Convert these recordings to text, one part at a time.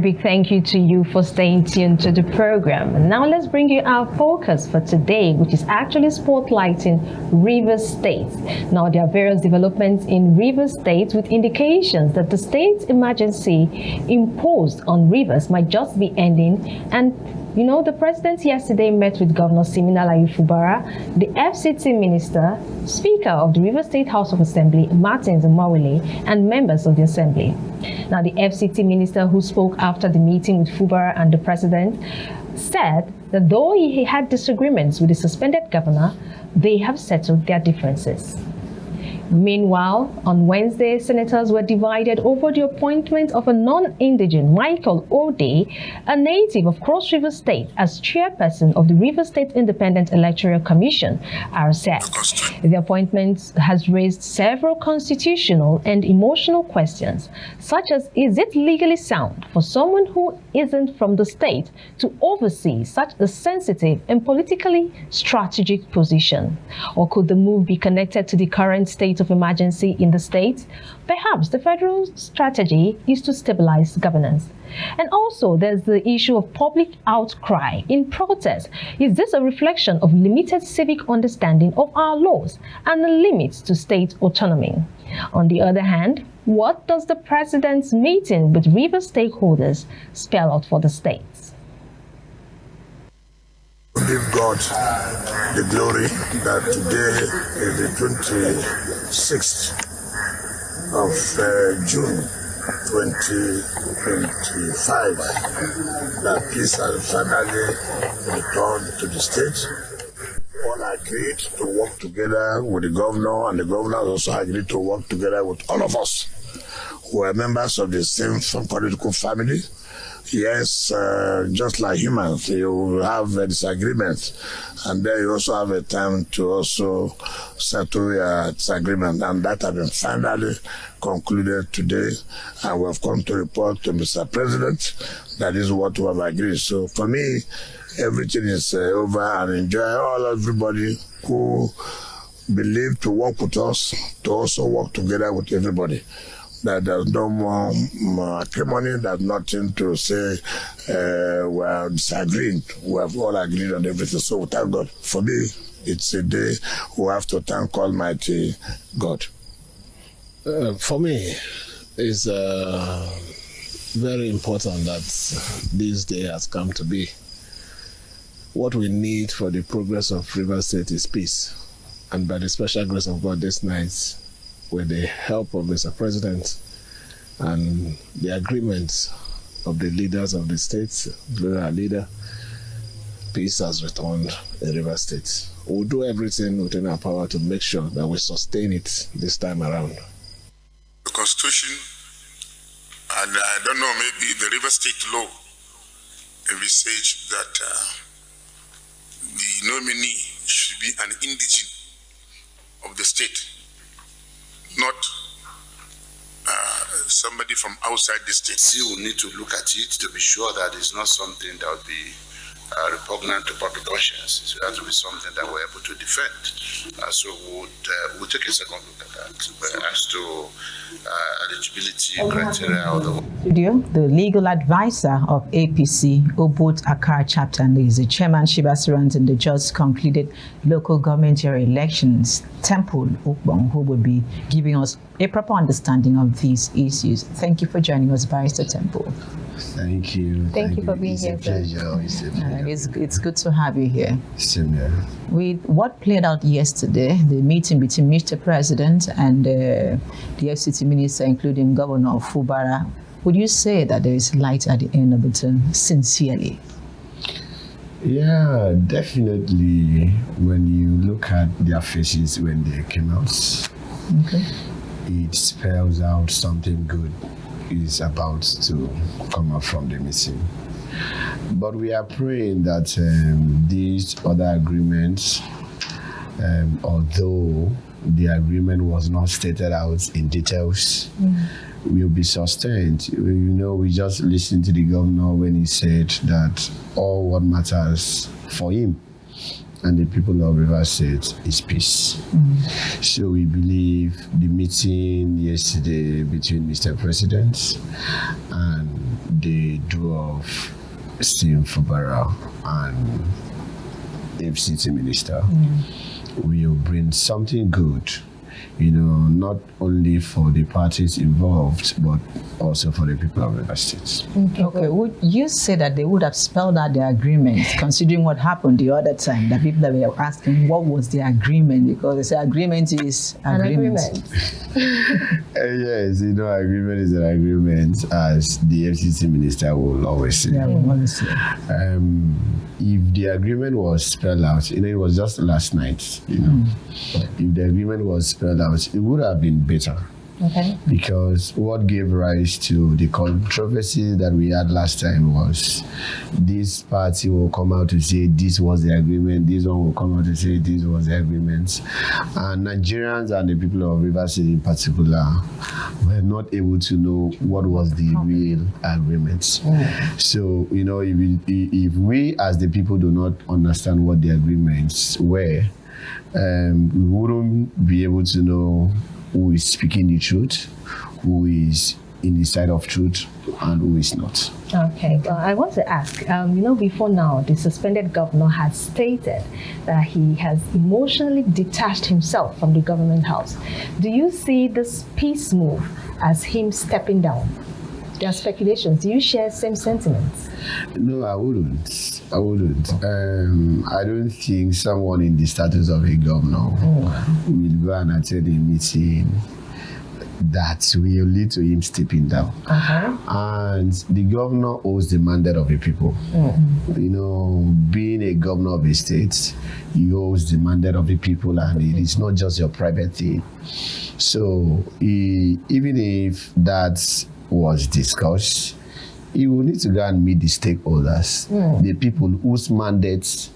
big thank you to you for staying tuned to the program. And now let's bring you our focus for today, which is actually spotlighting Rivers State. Now, there are various developments in Rivers State with indications that the state emergency imposed on Rivers might just be ending. And you know, the president yesterday met with Governor Siminalayi Fubara, the FCT minister, Speaker of the Rivers State House of Assembly, Martins Mawule, and members of the Assembly. Now, the FCT minister, who spoke after the meeting with Fubara and the president, said that though he had disagreements with the suspended governor, they have settled their differences. Meanwhile, on Wednesday, senators were divided over the appointment of a non-indigent Michael Ode, a native of Cross River State, as chairperson of the River State Independent Electoral Commission, RSEC. The appointment has raised several constitutional and emotional questions, such as, is it legally sound for someone who isn't from the state to oversee such a sensitive and politically strategic position? Or could the move be connected to the current state of emergency in the state? Perhaps the federal strategy is to stabilize governance. And also, there's the issue of public outcry in protest. Is this a reflection of limited civic understanding of our laws and the limits to state autonomy? On the other hand, what does the president's meeting with river stakeholders spell out for the states? Give God the glory that today is the 26th of June 2025, that peace has finally returned to the state. All agreed to work together with the governor, and the governor also agreed to work together with all of us who are members of the same political family. Yes, just like humans, you have a disagreement, and then you also have a time to also settle your disagreement, and that has been finally concluded today, and we have come to report to Mr. President that is what we have agreed. So for me, everything is over, and enjoy everybody who believe to work with us, to also work together with everybody. That there's no more acrimony, there's nothing to say we are disagreeing. We have all agreed on everything. So we thank God. For me, it's a day we have to thank Almighty God. For me, it's very important that this day has come to be. What we need for the progress of River State is peace. And by the special grace of God this night, with the help of Mr. President and the agreement of the leaders of the state, our leader, peace has returned in River State. We'll do everything within our power to make sure that we sustain it this time around. The Constitution, and I don't know, maybe the River State law envisage that the nominee should be an indigent of the state, not somebody from outside the state. We will need to look at it to be sure that it's not something that will be repugnant to public conscience. It has to be something that we're able to defend. So we'll take a second look at that. But as to eligibility criteria, the legal advisor of APC, Obot Akar chapter, and is the chairmanship aspirant in the just concluded local government area elections, Temple Okbong, who will be giving us a proper understanding of these issues. Thank you for joining us, Barrister Temple. Thank you. Thank you for being here. It's good to have you here. Same here. With what played out yesterday, the meeting between Mr. President and the FCT minister, including Governor Fubara, would you say that there is light at the end of the tunnel, sincerely? Yeah, definitely. When you look at their faces when they came out, Okay. it spells out something good is about to come up from the meeting. But we are praying that these other agreements, although the agreement was not stated out in details, will be sustained. You know, we just listened to the governor when he said that all what matters for him and the people of Rivers State is peace. So we believe the meeting yesterday between Mr. President and the duo of Steve Fubara and FCT Minister will bring something good, not only for the parties involved, but also for the people of Rivers State. Okay, would you say that they would have spelled out their agreement, considering what happened the other time, that people that were asking what was the agreement, because they say agreement is agreement. Yes, agreement is an agreement, as the FCC minister will always say. Yeah, we always say. If the agreement was spelled out, it was just last night, If the agreement was spelled out, it would have been better. Okay. Because what gave rise to the controversy that we had last time was this party will come out to say this was the agreement, this one will come out to say this was the agreement. And Nigerians and the people of Rivers State in particular were not able to know what was the real agreement. So, if we as the people do not understand what the agreements were, we wouldn't be able to know who is speaking the truth, who is in the side of truth, and who is not. Okay, well, I want to ask, before now, the suspended governor has stated that he has emotionally detached himself from the government house. Do you see this peace move as him stepping down? There are speculations. Do you share same sentiments? No, I wouldn't. I don't think someone in the status of a governor will go and attend a meeting that will lead to him stepping down. And the governor owes the mandate of the people. Being a governor of a state, you owes the mandate of the people, and it is not just your private thing. So even if that was discussed, he will need to go and meet the stakeholders, the people whose mandates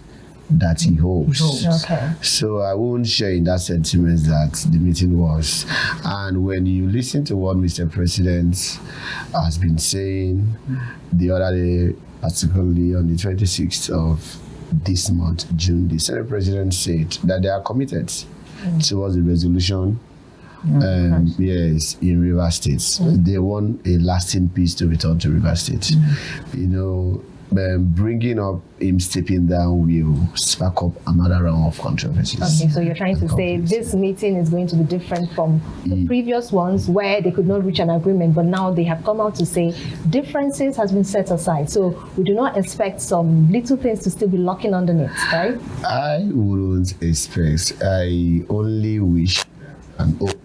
that he holds. Okay. So I won't share in that sentiment that the meeting was. And when you listen to what Mr. President has been saying the other day, particularly on the 26th of this month, June, the Senate President said that they are committed towards the resolution. Yes, in Rivers State. They want a lasting peace to return to Rivers State. Bringing up him stepping down will spark up another round of controversies. Okay, so you're trying to say this meeting is going to be different from the previous ones where they could not reach an agreement, but now they have come out to say differences has been set aside. So we do not expect some little things to still be locking underneath, right? I wouldn't expect. I only wish and hope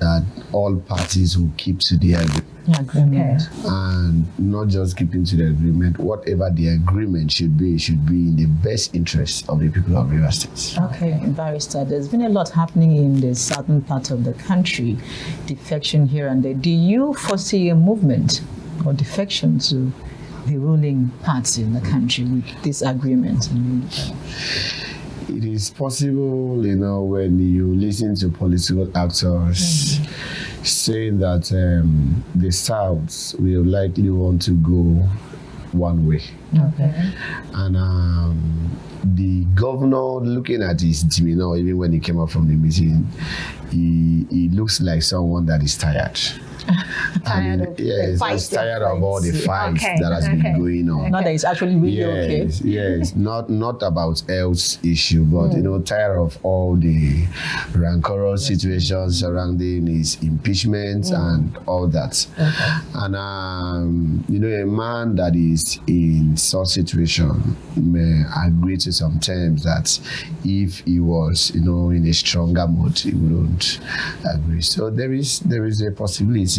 that all parties will keep to the agreement. And not just keeping to the agreement. Whatever the agreement should be in the best interest of the people of Rivers State. Okay, Barrister, there's been a lot happening in the southern part of the country, defection here and there. Do you foresee a movement or defection to the ruling party in the country with this agreement? It is possible, when you listen to political actors saying that the South will likely want to go one way. Okay. And the governor, looking at his demeanor, even when he came up from the meeting, he looks like someone that is tired. Tired of all the fights that has been going on. Not that it's actually really okay. Yes, not about health issue, but tired of all the rancorous situations surrounding his impeachment and all that. And a man that is in such situation may agree to some terms that if he was in a stronger mood, he wouldn't agree. So there is a possibility.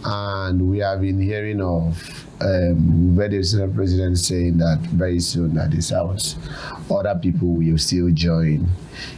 And we have been hearing of the Senate President saying that very soon at this house, other people will still join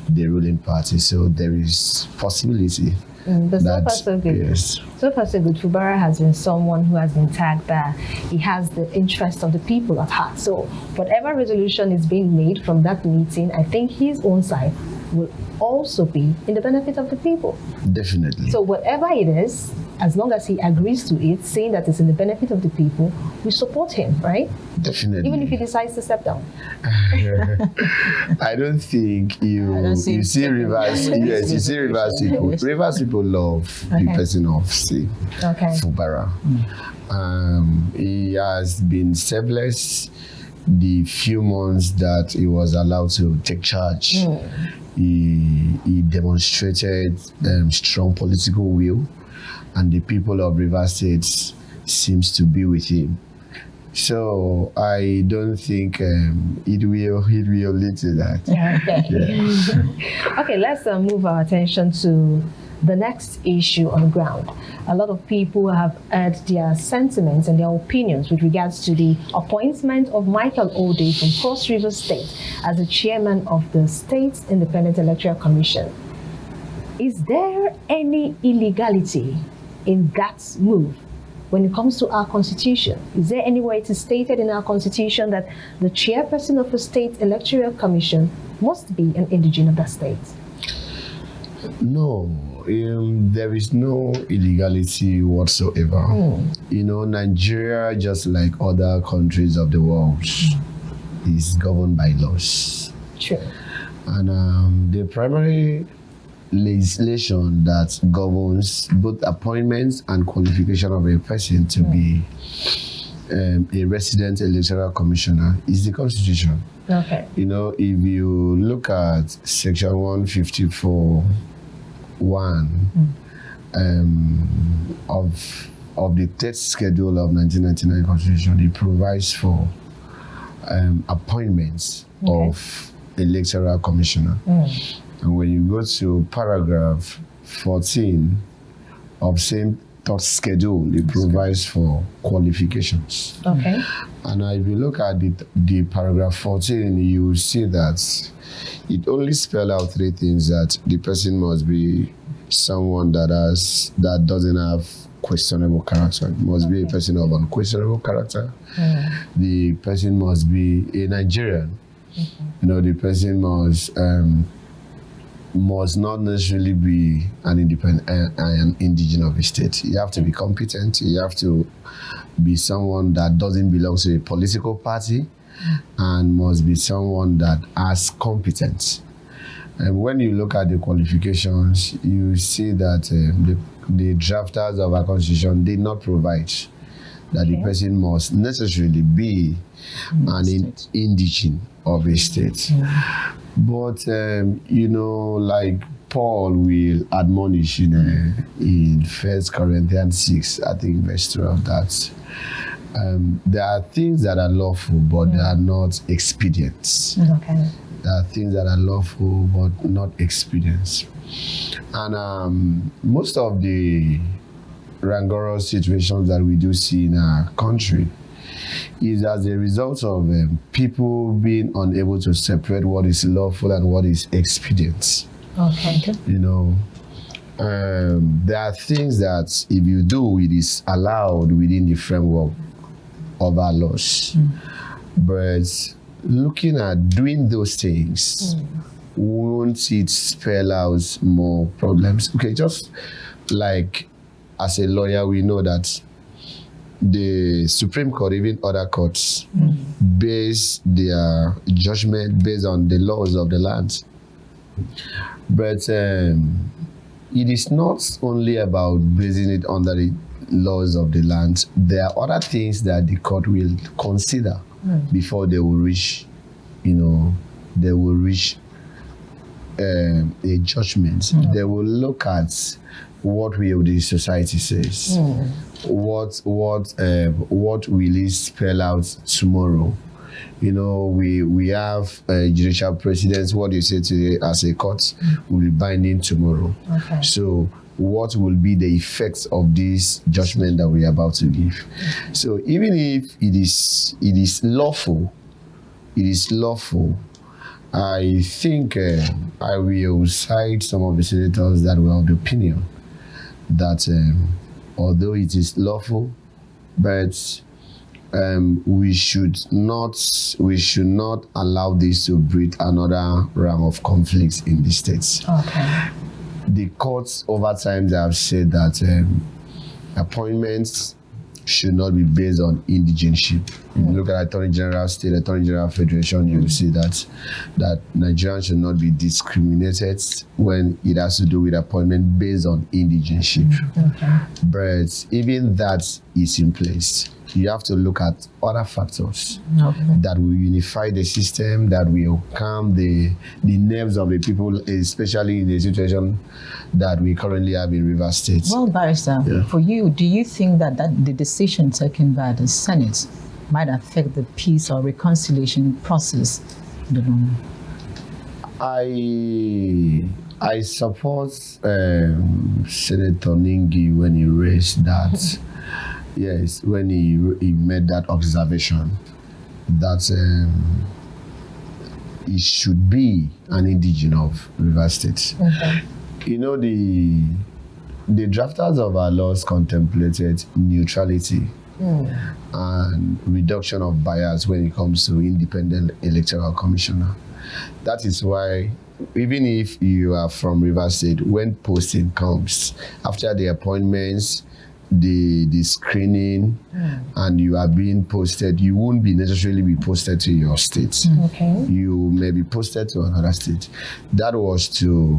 the ruling party. So there is possibility. But so far so good. Yes. So far so good. Fubara has been someone who has been tagged that he has the interest of the people at heart. So whatever resolution is being made from that meeting, I think his own side will also be in the benefit of the people. Definitely. So whatever it is, as long as he agrees to it, saying that it's in the benefit of the people, we support him, right? Definitely. Even if he decides to step down. I don't think you see Rivers. Yes, you see Rivers people. Rivers people love the person of Fubara. He has been selfless the few months that he was allowed to take charge. He demonstrated strong political will, and the people of Rivers State seems to be with him. So I don't think it will lead to that. Okay. Yeah. Okay, let's move our attention to the next issue on the ground. A lot of people have heard their sentiments and their opinions with regards to the appointment of Michael Ode from Cross River State as the chairman of the State's Independent Electoral Commission. Is there any illegality in that move when it comes to our constitution? Is there any way it is stated in our constitution that the chairperson of the State Electoral Commission must be an indigene of that state? No, there is no illegality whatsoever. You know, Nigeria, just like other countries of the world, is governed by laws. True. And the primary legislation that governs both appointments and qualification of a person to be a resident electoral commissioner is the Constitution. Okay. You know, if you look at Section 154. Of the third schedule of 1999 Constitution, it provides for appointments of electoral commissioner. And when you go to paragraph 14 of same third schedule, it provides for qualifications. Okay. And if you look at the paragraph 14, you will see that it only spells out three things: that the person must be someone that doesn't have questionable character. It must be a person of unquestionable character. The person must be a Nigerian. You know, the person must not necessarily be an independent, an indigene of a state. You have to be competent. You have to be someone that doesn't belong to a political party, and must be someone that has competence. And when you look at the qualifications, you see that the drafters of our constitution did not provide that the person must necessarily be an indigene of a state. But you know, like Paul will admonish in 1 Corinthians 6, I think verse 12, that there are things that are lawful, but they are not expedient. Okay. There are things that are lawful, but not expedient. And most of the rancorous situations that we do see in our country is as a result of people being unable to separate what is lawful and what is expedient. Okay. You know, there are things that if you do, it is allowed within the framework of our laws. But looking at doing those things, won't it spell out more problems? Okay, just like as a lawyer, we know that the Supreme Court, even other courts, base their judgment based on the laws of the land. But it is not only about basing it under the laws of the land. There are other things that the court will consider before they will reach, you know, a judgment. They will look at what will the society says. What will it spell out tomorrow? You know, we have judicial precedents. What you say today as a court will be binding tomorrow. Okay. So what will be the effects of this judgment that we are about to give? So even if it is lawful, I think I will cite some of the senators that were of the opinion that although it is lawful, but we should not allow this to breed another round of conflicts in the states. Okay. The courts over time they have said that appointments should not be based on indigenship. If you look at Attorney General State, Attorney General Federation, you will see that Nigerians should not be discriminated when it has to do with appointment based on indigenship. But even that is in place. You have to look at other factors that will unify the system, that will calm the nerves of the people, especially in the situation that we currently have in Rivers State. Well, Barrister, for you, do you think that the decision taken by the Senate might affect the peace or reconciliation process? I don't know. I support Senator Ningi when he raised that. Yes, when he made that observation that it should be an indigene of Rivers State. You know, the drafters of our laws contemplated neutrality and reduction of bias when it comes to independent electoral commissioner. That is why, even if you are from Rivers State, when posting comes, after the appointments, the screening, and you are being posted, you won't be necessarily be posted to your state. You may be posted to another state. That was to,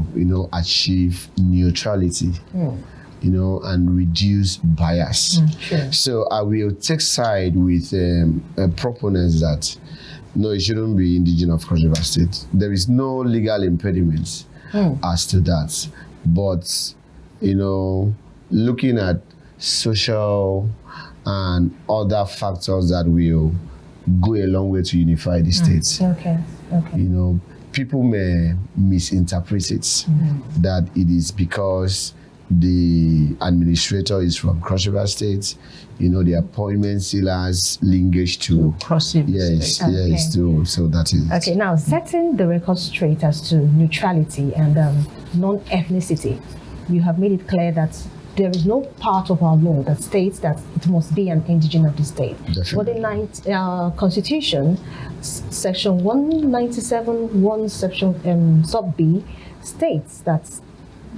achieve neutrality, and reduce bias. So I will take side with proponents that no, it shouldn't be indigenous of Cross River State. There is no legal impediment as to that. But, looking at social and other factors that will go a long way to unify the states. People may misinterpret it that it is because the administrator is from Cross River State. The appointment still has linkage to Cross River State. Yes, too. So that is okay. Now, setting the record straight as to neutrality and non-ethnicity, you have made it clear that there is no part of our law that states that it must be an indigene of the state. Definitely. But the Constitution, Section 197, Section sub B, states that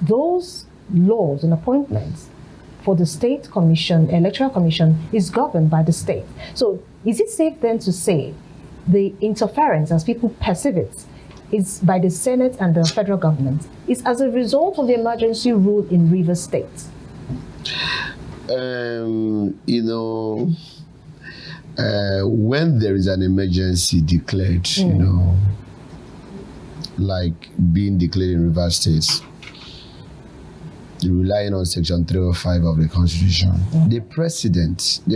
those laws and appointments for the state commission, electoral commission, is governed by the state. So is it safe then to say the interference, as people perceive it, is by the Senate and the federal government, is as a result of the emergency rule in Rivers State? When there is an emergency declared, like being declared in Rivers State, relying on Section 305 of the Constitution, the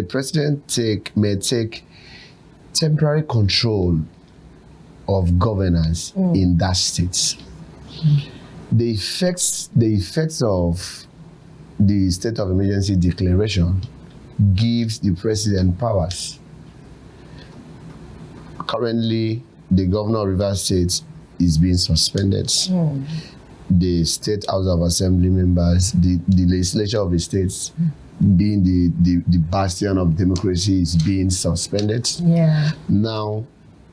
president may take temporary control of governance in that state. The effects of the state of emergency declaration gives the president powers. Currently, the governor of Rivers State is being suspended. The State House of Assembly members, the legislature of the states, being the bastion of democracy, is being suspended. Now,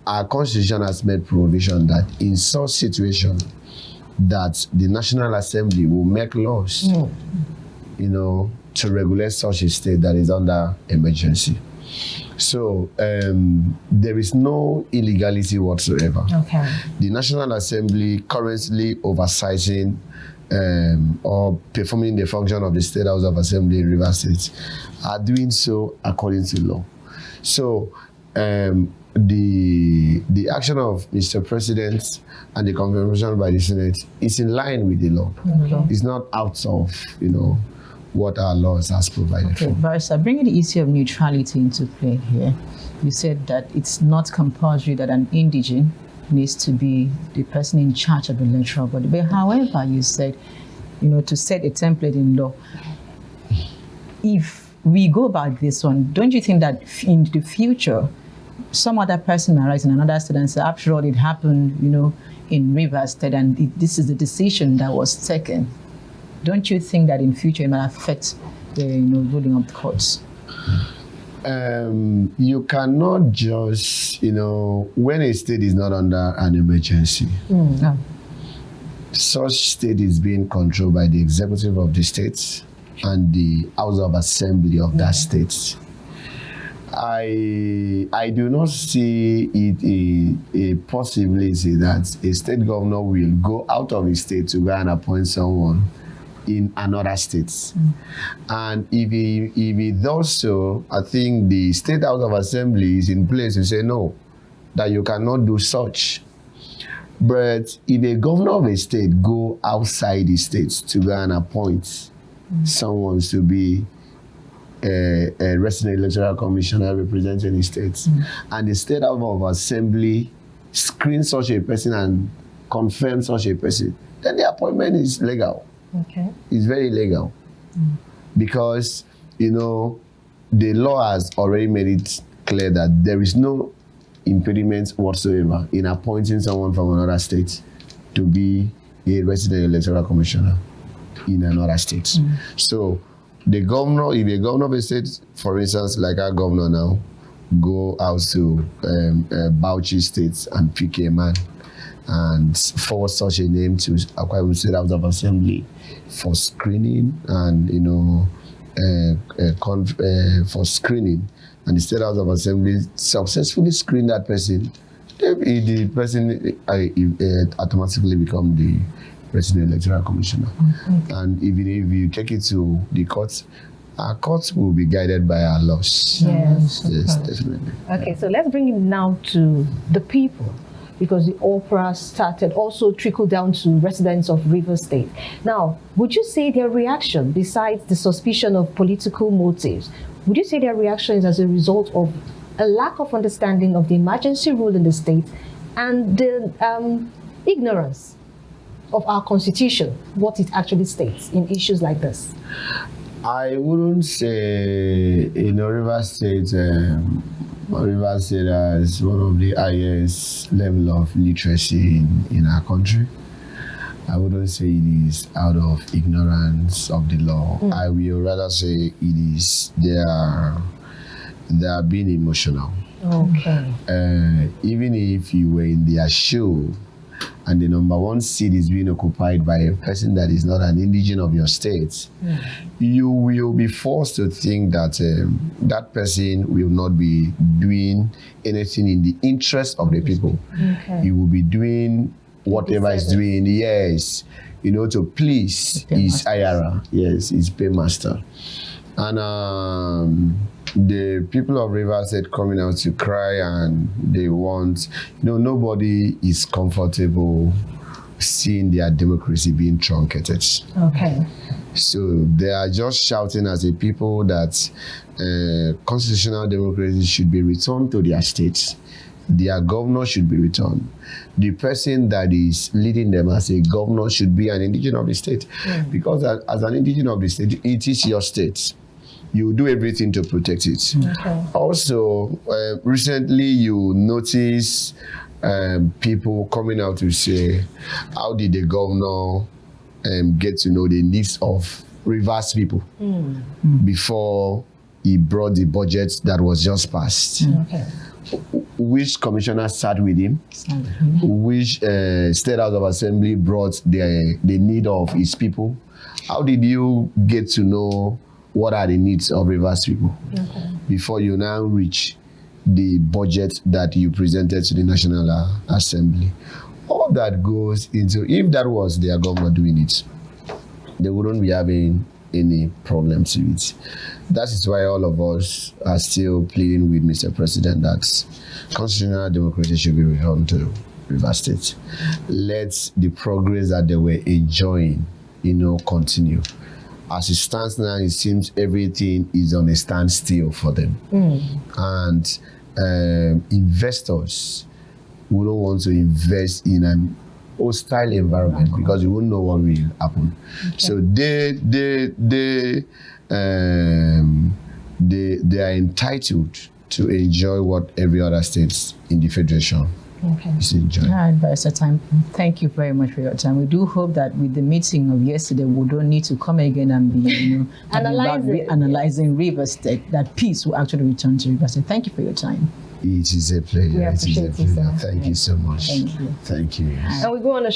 our constitution has made provision that in such situation, that the National Assembly will make laws, to regulate such a state that is under emergency. So there is no illegality whatsoever. The National Assembly currently oversighting or performing the function of the State House of Assembly in Rivers State are doing so according to law. So the action of Mr. President and the confirmation by the Senate is in line with the law. It's not out of, what our laws has provided for. Barrister, bringing the issue of neutrality into play here, you said that it's not compulsory that an indigene needs to be the person in charge of the electoral body. But however, you said, to set a template in law, if we go about this one, don't you think that in the future, some other person might rise in another state and say, after all, it happened, in Rivers State, and this is the decision that was taken? Don't you think that in future it might affect the ruling of the courts? You cannot just, when a state is not under an emergency, such state is being controlled by the executive of the state and the House of Assembly of that state. I do not see it a possibility that a state governor will go out of his state to go and appoint someone in another state. And if he does so, I think the State House of Assembly is in place to say no, that you cannot do such. But if a governor of a state go outside the state to go and appoint someone to be a resident electoral commissioner representing the state, and the State House of Assembly screen such a person and confirm such a person, then the appointment is legal. Okay. It's very legal. Because, you know, the law has already made it clear that there is no impediment whatsoever in appointing someone from another state to be a resident electoral commissioner in another state. So the governor, if a governor of a state, for instance, like our governor now, go out to Bauchi State and pick a man and forward such a name to Akwa Ibom State House of Assembly for screening and, you know, for screening, and the State House of Assembly successfully screened that person, the person automatically become the President Electoral Commissioner. And even if you take it to the courts, our courts will be guided by our laws. Yes. Yes, definitely. Okay, so let's bring it now to the people, because the opera started also trickled down to residents of Rivers State. Now, would you say their reaction, besides the suspicion of political motives, would you say their reaction is as a result of a lack of understanding of the emergency rule in the state and the ignorance of our constitution, what it actually states in issues like this? I wouldn't say, you know, Rivers State has one of the highest level of literacy in our country. I wouldn't say it is out of ignorance of the law. I will rather say it is they are being emotional. Okay. Even if you were in their shoe and the number one seat is being occupied by a person that is not an indigene of your state, you will be forced to think that that person will not be doing anything in the interest of the people. Okay. He will be doing whatever he's doing, yes, you know, to please his IRA, yes, his paymaster. And the people of Rivers State coming out to cry, and they want, you know, nobody is comfortable seeing their democracy being truncated. Okay. So they are just shouting as a people that constitutional democracy should be returned to their states. Their governor should be returned. The person that is leading them as a governor should be an indigene of the state. Because as an indigene of the state, it is your state. You do everything to protect it. Okay. Also, recently you notice people coming out to say, how did the governor get to know the needs of Rivers people before he brought the budget that was just passed? Okay. Which commissioner sat with him? Which State House of Assembly brought the need of his people? How did you get to know what are the needs of Rivers people before you now reach the budget that you presented to the National Assembly? All that goes into, if that was their government doing it, they wouldn't be having any problems with it. That is why all of us are still pleading with Mr. President that constitutional democracy should be returned to Rivers State. Let the progress that they were enjoying, you know, continue. As it stands now, it seems everything is on a standstill for them. And investors wouldn't want to invest in an hostile environment because you won't know what will happen. Okay. So they are entitled to enjoy what every other state in the federation is enjoying. All right, Barrister Time, thank you very much for your time. We do hope that with the meeting of yesterday, we don't need to come again and be, you know, analyzing Rivers State, that peace will actually return to Rivers State. Thank you for your time. It is a pleasure. We appreciate it, sir. Thank you so much. Thank you. Thank you. And we go on a